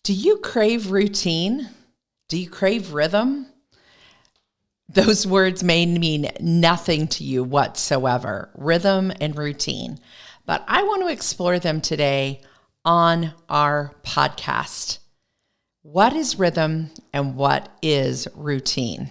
Do you crave routine? Do you crave rhythm? Those words may mean nothing to you whatsoever, rhythm and routine. But I want to explore them today on our podcast. What is rhythm and what is routine?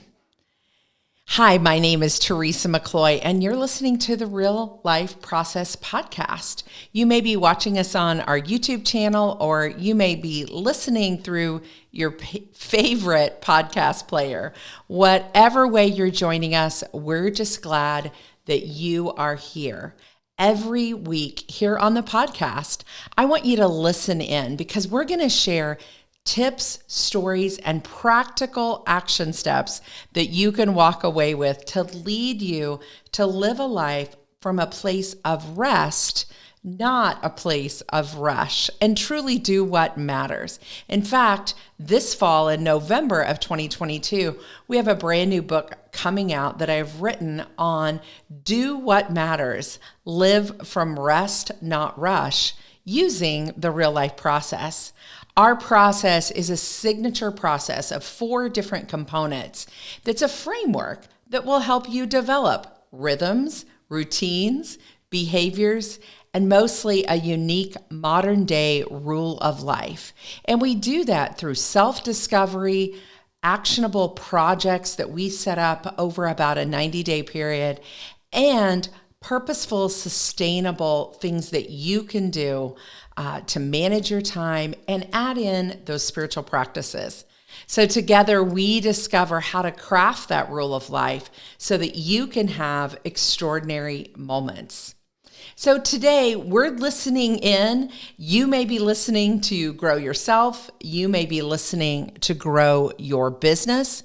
Hi, my name is Teresa McCloy, and you're listening to the Real Life Process Podcast. You may be watching us on our YouTube channel, or you may be listening through your favorite podcast player. Whatever way you're joining us, we're just glad that you are here. Every week here on the podcast, I want you to listen in because we're going to share tips, stories, and practical action steps that you can walk away with to lead you to live a life from a place of rest, not a place of rush, and truly do what matters. In fact, this fall in November of 2022, we have a brand new book coming out that I've written on Do What Matters, Live from Rest, Not Rush, using the real life process. Our process is a signature process of 4 different components that's a framework that will help you develop rhythms, routines, behaviors, and mostly a unique modern day rule of life. And we do that through self-discovery, actionable projects that we set up over about a 90-day period, and purposeful, sustainable things that you can do to manage your time and add in those spiritual practices. So together we discover how to craft that rule of life so that you can have extraordinary moments. So today we're listening in. You may be listening to grow yourself. You may be listening to grow your business.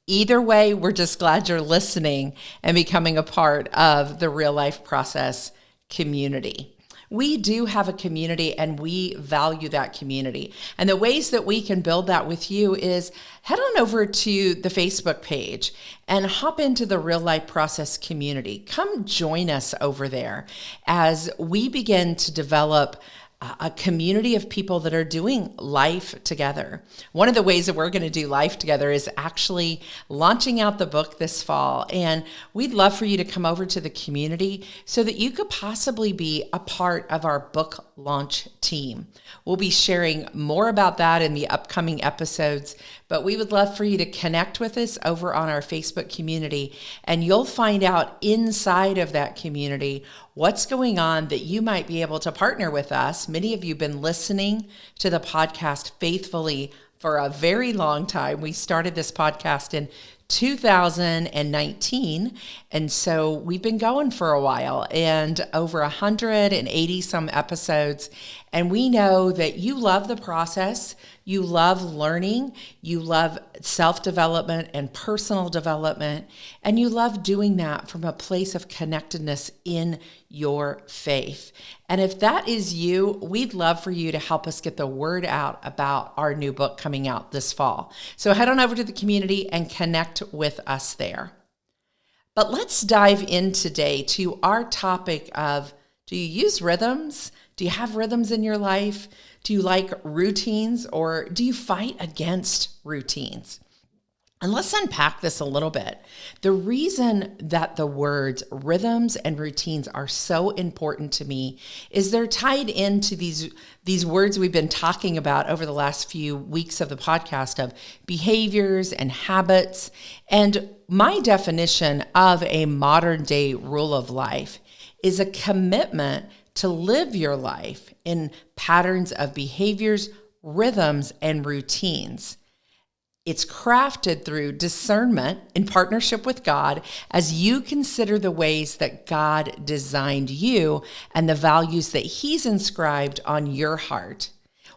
Either way, we're just glad you're listening and becoming a part of the Real Life Process community. We do have a community and we value that community. And the ways that we can build that with you is head on over to the Facebook page and hop into the Real Life Process community. Come join us over there as we begin to develop a community of people that are doing life together. One of the ways that we're going to do life together is actually launching out the book this fall. And we'd love for you to come over to the community so that you could possibly be a part of our book launch team. We'll be sharing more about that in the upcoming episodes, but we would love for you to connect with us over on our Facebook community, and you'll find out inside of that community what's going on that you might be able to partner with us. Many of you have been listening to the podcast faithfully for a very long time. We started this podcast in 2019, and so we've been going for a while and over 180 some episodes. And we know that you love the process, you love learning, you love self-development and personal development, and you love doing that from a place of connectedness in your faith. And if that is you, we'd love for you to help us get the word out about our new book coming out this fall. So head on over to the community and connect with us there. But let's dive in today to our topic of, do you use rhythms? Do you have rhythms in your life? Do you like routines, or do you fight against routines? And let's unpack this a little bit. The reason that the words rhythms and routines are so important to me is they're tied into these words we've been talking about over the last few weeks of the podcast of behaviors and habits. And my definition of a modern day rule of life is a commitment to live your life in patterns of behaviors, rhythms, and routines. It's crafted through discernment in partnership with God as you consider the ways that God designed you and the values that He's inscribed on your heart.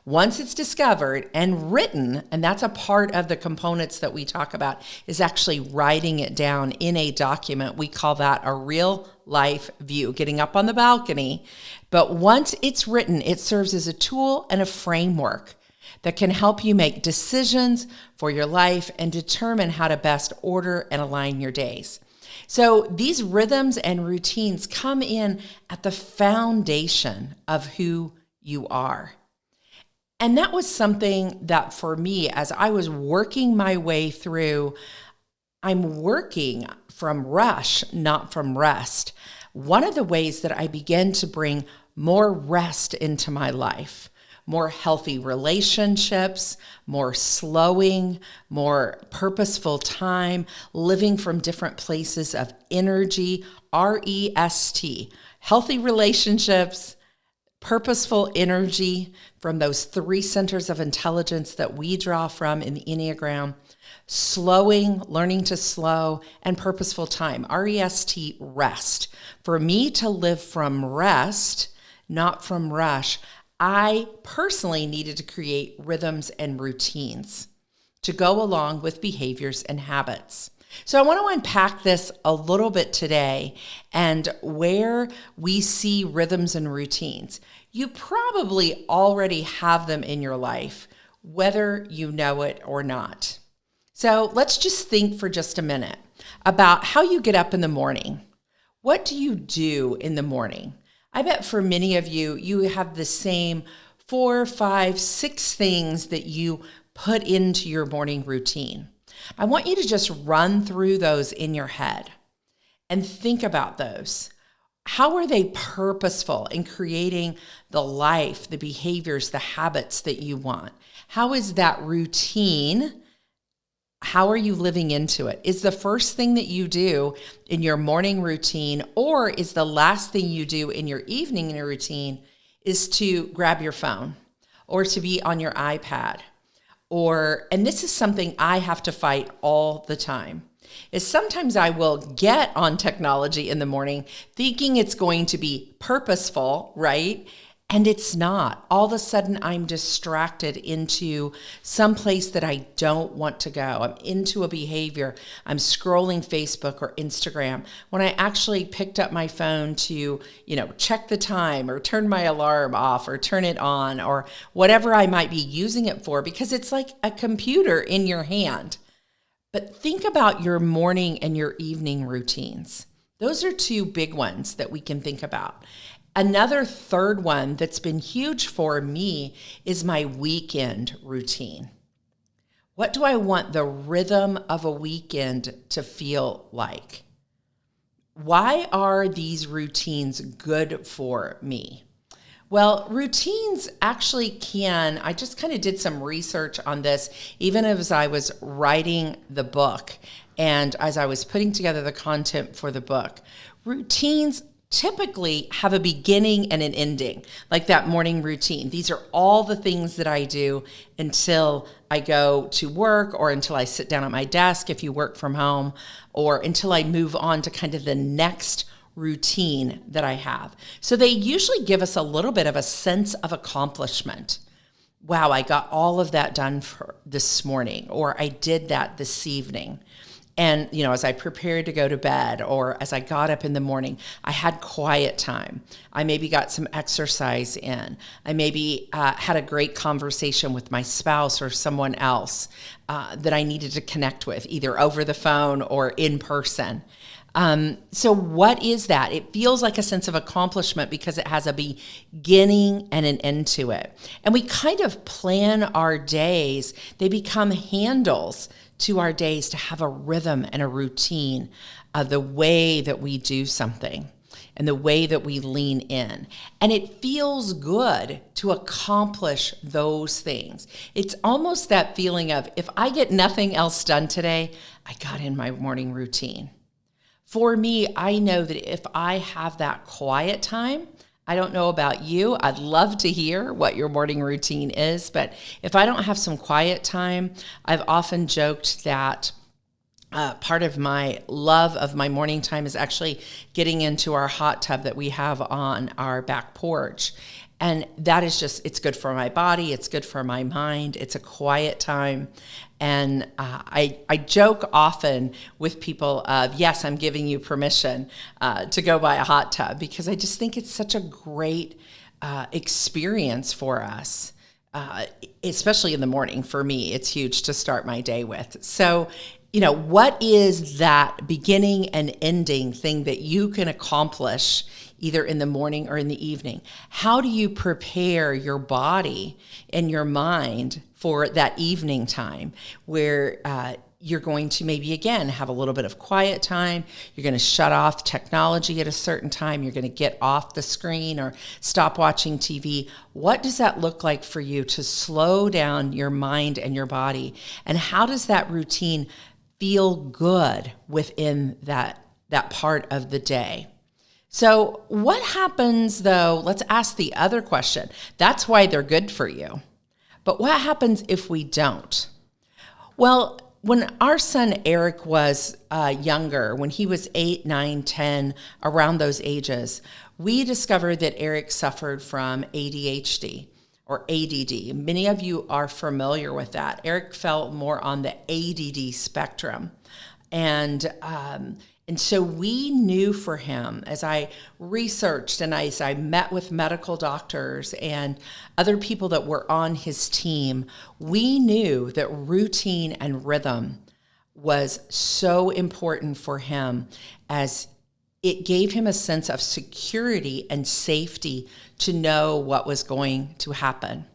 Once it's discovered and written, and that's a part of the components that we talk about, is actually writing it down in a document. We call that a real life view, getting up on the balcony. But once it's written, it serves as a tool and a framework that can help you make decisions for your life and determine how to best order and align your days. So these rhythms and routines come in at the foundation of who you are. And that was something that for me, as I was working my way through, I'm working from rush, not from rest. One of the ways that I began to bring more rest into my life, more healthy relationships, more slowing, more purposeful time, living from different places of energy, REST, healthy relationships, purposeful energy from those 3 centers of intelligence that we draw from in the Enneagram, slowing, learning to slow, and purposeful time, REST, rest. For me to live from rest, not from rush, I personally needed to create rhythms and routines to go along with behaviors and habits. So I want to unpack this a little bit today and where we see rhythms and routines. You probably already have them in your life, whether you know it or not. So let's just think for just a minute about how you get up in the morning. What do you do in the morning? I bet for many of you, you have the same 4, 5, 6 things that you put into your morning routine. I want you to just run through those in your head and think about those. How are they purposeful in creating the life, the behaviors, the habits that you want? How is that routine? How are you living into it? Is the first thing that you do in your morning routine, or is the last thing you do in your evening routine is to grab your phone or to be on your iPad? And this is something I have to fight all the time, is sometimes I will get on technology in the morning thinking it's going to be purposeful, right? And it's not. All of a sudden, I'm distracted into some place that I don't want to go. I'm into a behavior. I'm scrolling Facebook or Instagram when I actually picked up my phone to, check the time or turn my alarm off or turn it on or whatever I might be using it for, because it's like a computer in your hand. But think about your morning and your evening routines. Those are 2 big ones that we can think about. Another third one that's been huge for me is my weekend routine. What do I want the rhythm of a weekend to feel like? Why are these routines good for me? Well, routines actually I just kind of did some research on this, even as I was writing the book and as I was putting together the content for the book. Routines typically have a beginning and an ending, like that morning routine. These are all the things that I do until I go to work or until I sit down at my desk if you work from home, or until I move on to kind of the next routine that I have. So they usually give us a little bit of a sense of accomplishment. Wow, I got all of that done for this morning, or I did that this evening. And, as I prepared to go to bed or as I got up in the morning, I had quiet time. I maybe got some exercise in. I maybe had a great conversation with my spouse or someone else that I needed to connect with, either over the phone or in person. So what is that? It feels like a sense of accomplishment because it has a beginning and an end to it. And we kind of plan our days. They become handles to our days to have a rhythm and a routine of the way that we do something and the way that we lean in. And it feels good to accomplish those things. It's almost that feeling of, if I get nothing else done today, I got in my morning routine. For me, I know that if I have that quiet time, I don't know about you, I'd love to hear what your morning routine is, but if I don't have some quiet time, I've often joked that part of my love of my morning time is actually getting into our hot tub that we have on our back porch. And that is just, it's good for my body, it's good for my mind, it's a quiet time. And I joke often with people of, yes, I'm giving you permission to go buy a hot tub, because I just think it's such a great experience for us, especially in the morning. For me, it's huge to start my day with. So, what is that beginning and ending thing that you can accomplish either in the morning or in the evening. How do you prepare your body and your mind for that evening time where you're going to maybe, again, have a little bit of quiet time. You're going to shut off technology at a certain time. You're going to get off the screen or stop watching TV. What does that look like for you to slow down your mind and your body? And how does that routine feel good within that part of the day? So what happens though? Let's ask the other question. That's why they're good for you. But what happens if we don't? Well, when our son Eric was younger, when he was 8, 9, 10, around those ages, we discovered that Eric suffered from ADHD or ADD. Many of you are familiar with that. Eric fell more on the ADD spectrum. And so we knew for him, as I researched and as I met with medical doctors and other people that were on his team, we knew that routine and rhythm was so important for him, as it gave him a sense of security and safety to know what was going to happen.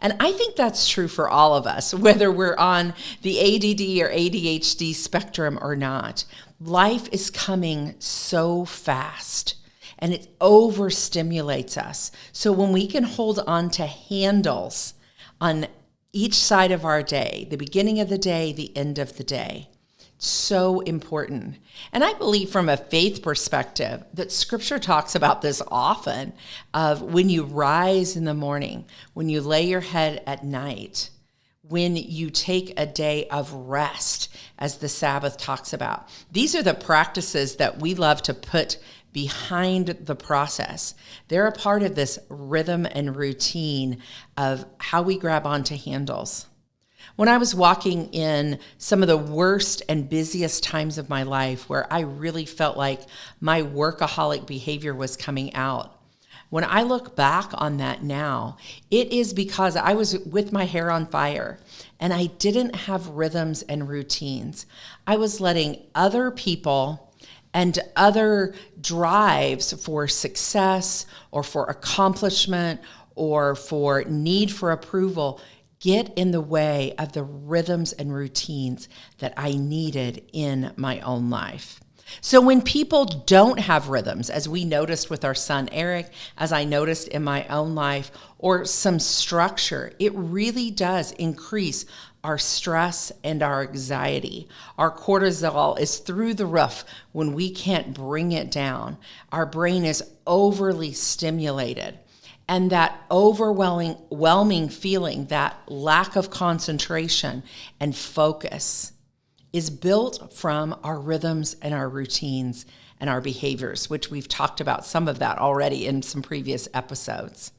And I think that's true for all of us, whether we're on the ADD or ADHD spectrum or not. Life is coming so fast and it overstimulates us. So when we can hold on to handles on each side of our day, the beginning of the day, the end of the day, so important. And I believe from a faith perspective that Scripture talks about this often, of when you rise in the morning, when you lay your head at night, when you take a day of rest, as the Sabbath talks about. These are the practices that we love to put behind the process. They're a part of this rhythm and routine of how we grab onto handles. When I was walking in some of the worst and busiest times of my life, where I really felt like my workaholic behavior was coming out, when I look back on that now, it is because I was with my hair on fire and I didn't have rhythms and routines. I was letting other people and other drives for success or for accomplishment or for need for approval get in the way of the rhythms and routines that I needed in my own life. So when people don't have rhythms, as we noticed with our son Eric, as I noticed in my own life, or some structure, it really does increase our stress and our anxiety. Our cortisol is through the roof when we can't bring it down. Our brain is overly stimulated. And that overwhelming feeling, that lack of concentration and focus, is built from our rhythms and our routines and our behaviors, which we've talked about some of that already in some previous episodes.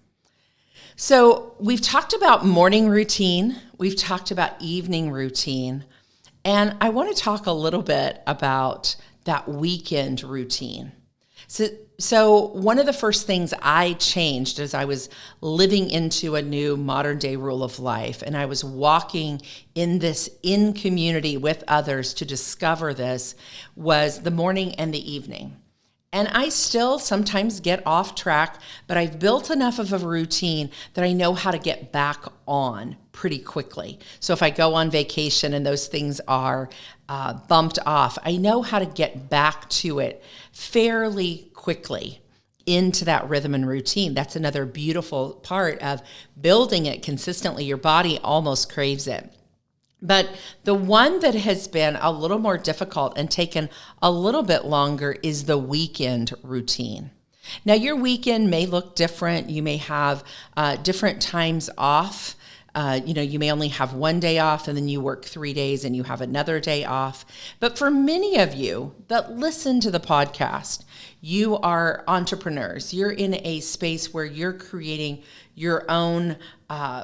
So we've talked about morning routine, we've talked about evening routine, and I want to talk a little bit about that weekend routine. So one of the first things I changed as I was living into a new modern day rule of life, and I was walking in this in community with others to discover this, was the morning and the evening. And I still sometimes get off track, but I've built enough of a routine that I know how to get back on pretty quickly. So if I go on vacation and those things are bumped off, I know how to get back to it fairly quickly into that rhythm and routine. That's another beautiful part of building it consistently. Your body almost craves it. But the one that has been a little more difficult and taken a little bit longer is the weekend routine. Now, your weekend may look different. You may have different times off. You may only have one day off and then you work 3 days and you have another day off. But for many of you that listen to the podcast, you are entrepreneurs. You're in a space where you're creating your own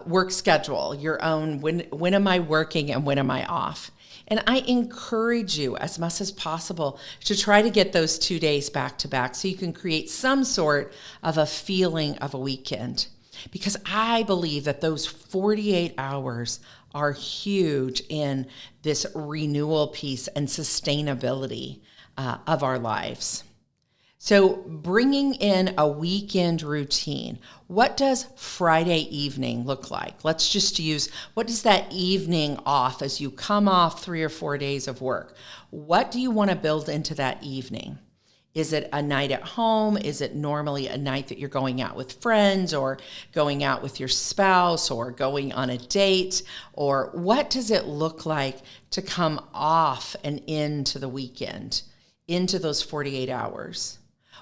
work schedule, your own when am I working and when am I off? And I encourage you as much as possible to try to get those 2 days back to back so you can create some sort of a feeling of a weekend. Because I believe that those 48 hours are huge in this renewal piece and sustainability of our lives. So bringing in a weekend routine, what does Friday evening look like? Let's just use, what does that evening off as you come off 3 or 4 days of work? What do you want to build into that evening? Is it a night at home? Is it normally a night that you're going out with friends or going out with your spouse or going on a date? Or what does it look like to come off and into the weekend, into those 48 hours?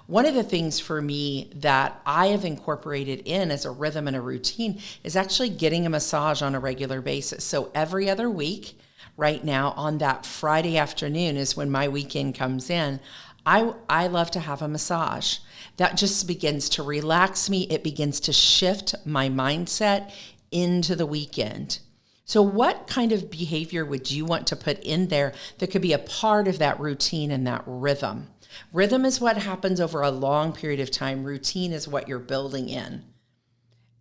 One of the things for me that I have incorporated in as a rhythm and a routine is actually getting a massage on a regular basis. So every other week, right now on that Friday afternoon is when my weekend comes in. I love to have a massage. That just begins to relax me. It begins to shift my mindset into the weekend. So what kind of behavior would you want to put in there that could be a part of that routine and that rhythm? Rhythm is what happens over a long period of time. Routine is what you're building in.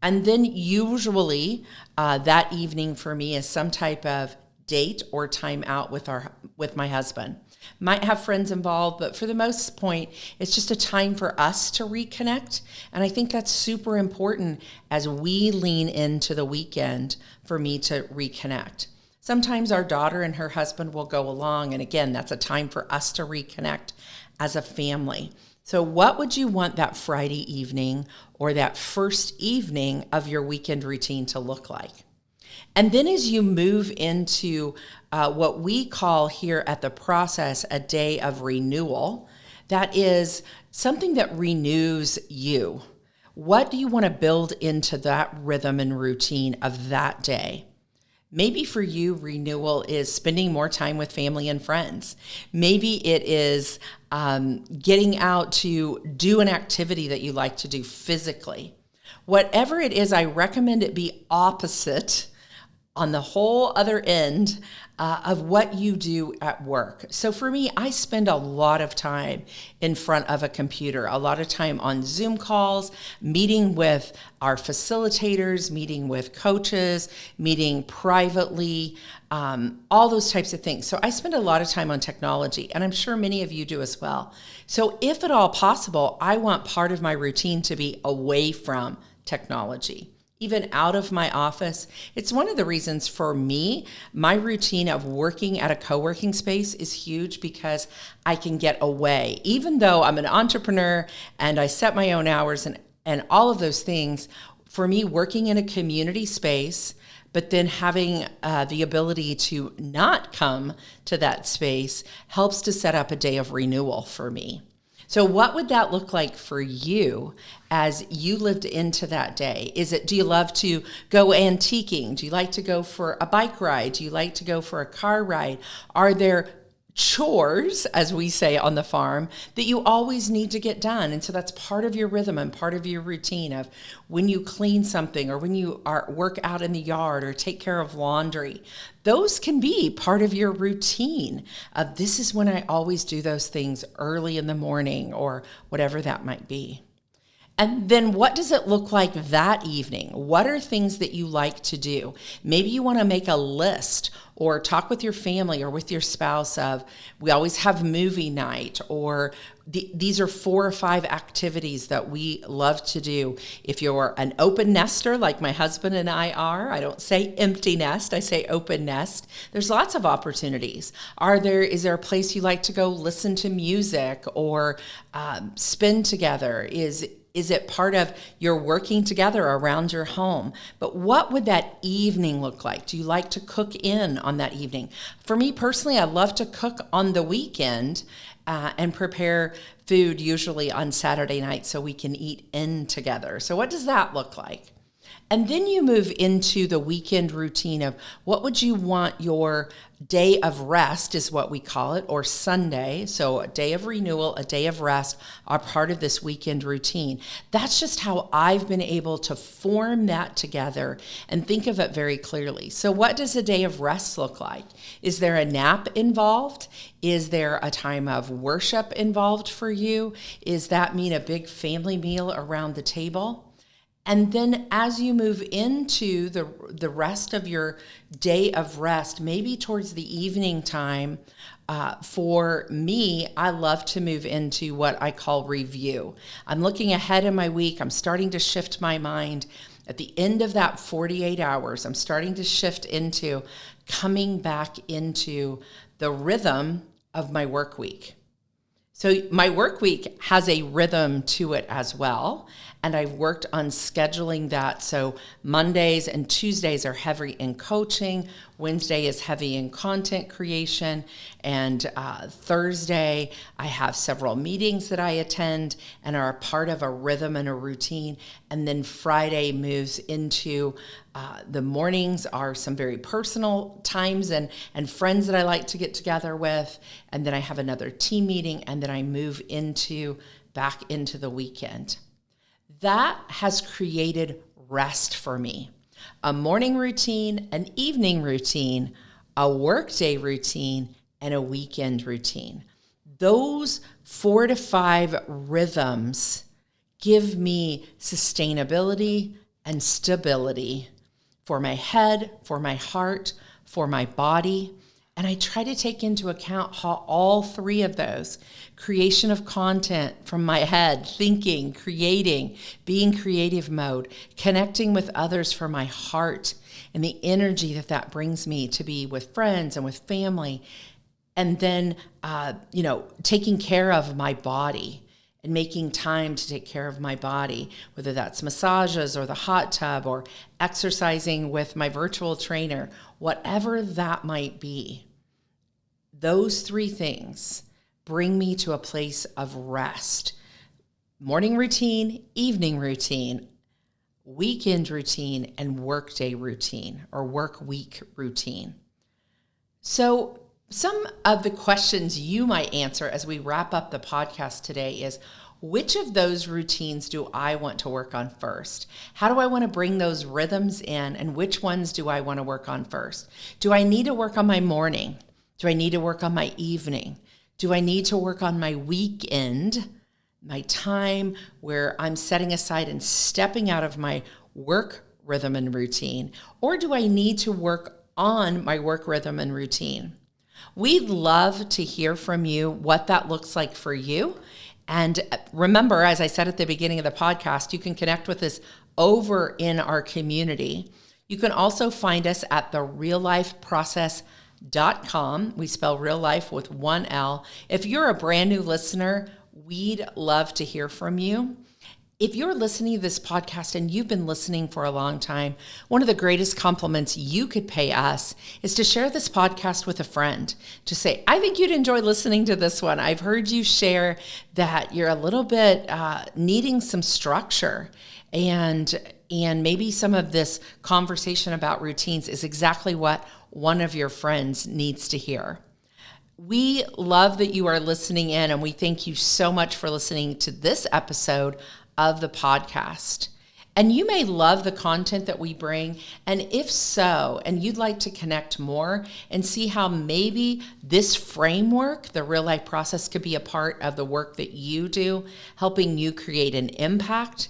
And then usually that evening for me is some type of date or time out with my husband. Might have friends involved, but for the most point, it's just a time for us to reconnect. And I think that's super important as we lean into the weekend for me to reconnect. Sometimes our daughter and her husband will go along, and again, that's a time for us to reconnect as a family. So what would you want that Friday evening or that first evening of your weekend routine to look like? And then as you move into what we call here at the process a day of renewal, that is something that renews you. What do you want to build into that rhythm and routine of that day? Maybe for you, renewal is spending more time with family and friends. Maybe it is getting out to do an activity that you like to do physically. Whatever it is, I recommend it be opposite on the whole other end of what you do at work. So for me, I spend a lot of time in front of a computer, a lot of time on Zoom calls, meeting with our facilitators, meeting with coaches, meeting privately, all those types of things. So I spend a lot of time on technology, and I'm sure many of you do as well. So if at all possible, I want part of my routine to be away from technology, even out of my office. It's one of the reasons for me, my routine of working at a co-working space is huge because I can get away. Even though I'm an entrepreneur and I set my own hours and all of those things, for me, working in a community space, but then having the ability to not come to that space helps to set up a day of renewal for me. So what would that look like for you as you lived into that day? Do you love to go antiquing? Do you like to go for a bike ride? Do you like to go for a car ride? Are there chores, as we say on the farm, that you always need to get done? And so that's part of your rhythm and part of your routine of when you clean something or when you work out in the yard or take care of laundry. Those can be part of your routine of this is when I always do those things early in the morning or whatever that might be. And then what does it look like that evening? What are things that you like to do? Maybe you want to make a list or talk with your family or with your spouse of, we always have movie night, or these are 4 or 5 activities that we love to do. If you're an open nester like my husband and I are, I don't say empty nest, I say open nest. There's lots of opportunities. Is there a place you like to go listen to music or spend together? Is it part of your working together around your home? But what would that evening look like? Do you like to cook in on that evening? For me personally, I love to cook on the weekend and prepare food usually on Saturday night so we can eat in together. So what does that look like? And then you move into the weekend routine of what would you want your day of rest is what we call it, or Sunday. So a day of renewal, a day of rest are part of this weekend routine. That's just how I've been able to form that together and think of it very clearly. So what does a day of rest look like? Is there a nap involved? Is there a time of worship involved for you? Does that mean a big family meal around the table? And then as you move into the rest of your day of rest, maybe towards the evening time, for me, I love to move into what I call review. I'm looking ahead in my week. I'm starting to shift my mind. At the end of that 48 hours, I'm starting to shift into coming back into the rhythm of my work week. So my work week has a rhythm to it as well. And I've worked on scheduling that. So Mondays and Tuesdays are heavy in coaching. Wednesday is heavy in content creation. And Thursday, I have several meetings that I attend and are a part of a rhythm and a routine. And then Friday moves into the mornings are some very personal times and friends that I like to get together with. And then I have another team meeting, and then I move back into the weekend. That has created rest for me. A morning routine, an evening routine, a workday routine, and a weekend routine. Those 4 to 5 rhythms give me sustainability and stability for my head, for my heart, for my body. And I try to take into account how all 3 of those, creation of content from my head, thinking, creating, being creative mode, connecting with others for my heart, and the energy that brings me to be with friends and with family. And then, taking care of my body and making time to take care of my body, whether that's massages or the hot tub or exercising with my virtual trainer, whatever that might be. Those 3 things bring me to a place of rest. Morning routine, evening routine, weekend routine, and workday routine or work week routine. So some of the questions you might answer as we wrap up the podcast today is, which of those routines do I want to work on first? How do I want to bring those rhythms in, and which ones do I want to work on first? Do I need to work on my morning? Do I need to work on my evening? Do I need to work on my weekend, my time where I'm setting aside and stepping out of my work rhythm and routine? Or do I need to work on my work rhythm and routine? We'd love to hear from you what that looks like for you. And remember, as I said at the beginning of the podcast, you can connect with us over in our community. You can also find us at thereallifeprocess.com. We spell real life with 1 L. If you're a brand new listener, we'd love to hear from you. If you're listening to this podcast and you've been listening for a long time, one of the greatest compliments you could pay us is to share this podcast with a friend. To say, I think you'd enjoy listening to this one. I've heard you share that you're a little bit needing some structure, and maybe some of this conversation about routines is exactly what one of your friends needs to hear. We love that you are listening in, and we thank you so much for listening to this episode of the podcast. And you may love the content that we bring, and if so, and you'd like to connect more and see how maybe this framework, the real life process, could be a part of the work that you do, helping you create an impact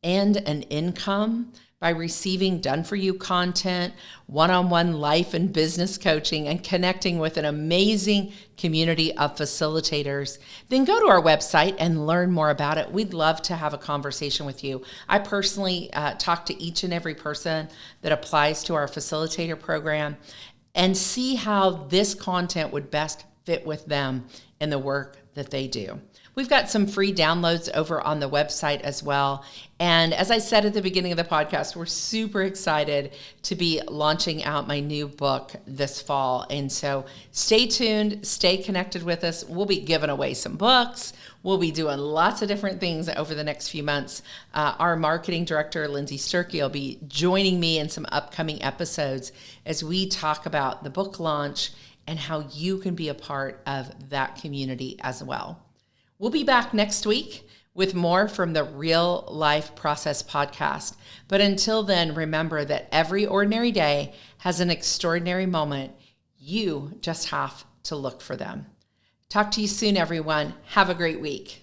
and an income by receiving done-for-you content, one-on-one life and business coaching, and connecting with an amazing community of facilitators, then go to our website and learn more about it. We'd love to have a conversation with you. I personally talk to each and every person that applies to our facilitator program and see how this content would best fit with them in the work that they do. We've got some free downloads over on the website as well. And as I said at the beginning of the podcast, we're super excited to be launching out my new book this fall. And so stay tuned, stay connected with us. We'll be giving away some books. We'll be doing lots of different things over the next few months. Our marketing director, Lindsay Sturkey, will be joining me in some upcoming episodes as we talk about the book launch and how you can be a part of that community as well. We'll be back next week with more from the Real Life Process podcast. But until then, remember that every ordinary day has an extraordinary moment. You just have to look for them. Talk to you soon, everyone. Have a great week.